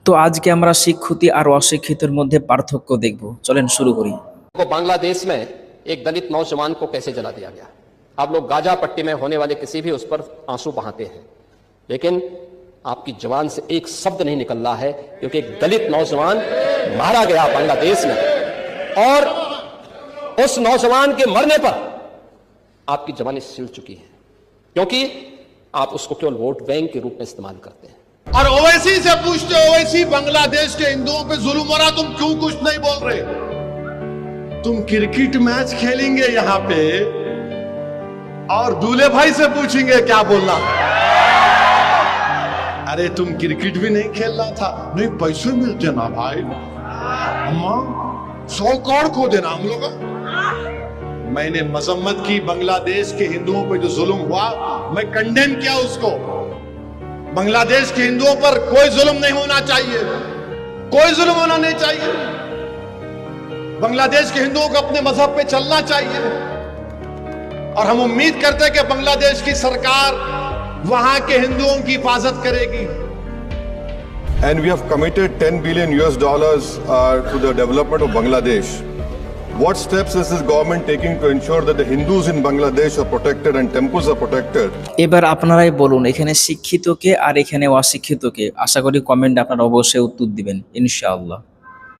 তো আজকে আমরা শিক্ষিত আর অশিক্ষিতের মধ্যে পার্থক্য দেখব। চলেন শুরু করি। को बांग्लादेश में एक दलित नौजवान को कैसे जला दिया गया। आप लोग गाजा पट्टी में होने वाले किसी भी उस पर आंसू बहाते हैं, लेकिन आपकी जबान से एक शब्द नहीं निकल रहा है, क्योंकि एक दलित नौजवान मारा गया बांग्लादेश में, और उस नौजवान के मरने पर आपकी जबानें सिल चुकी हैं, क्योंकि आप उसको केवल वोट बैंक के रूप में इस्तेमाल करते हैं। और ओवैसी से पूछते, ओवैसी बांग्लादेश के हिंदुओं पे जुल्म हो रहा, तुम क्यों कुछ नहीं बोल रहे? तुम क्रिकेट मैच खेलेंगे यहाँ पे और दूल्हे भाई से पूछेंगे क्या बोलना। अरे तुम क्रिकेट भी नहीं खेलना था, नहीं पैसे मिलते ना भाई, अम्मा 100 करोड़ खो देना हम लोग। मैंने मजम्मत की बांग्लादेश के हिंदुओं पे जो जुल्म हुआ, मैं कंडेम किया उसको। बांग्लादेश के हिंदुओं पर कोई जुल्म नहीं होना चाहिए, कोई जुल्म होना नहीं चाहिए। बांग्लादेश के हिंदुओं को अपने मजहब पे चलना चाहिए, और हम उम्मीद करते हैं कि बांग्लादेश की सरकार वहां के हिंदुओं की हिफाजत करेगी। And we have committed $10 billion to the development of Bangladesh. What steps is this government taking to ensure that the Hindus in Bangladesh are protected and temples are protected? এবার আপনারাই বলুন, এখানে শিক্ষিতকে আর এখানে অশিক্ষিতকে। আশা করি কমেন্টে আপনারা অবশ্যই উত্তর দিবেন ইনশাআল্লাহ।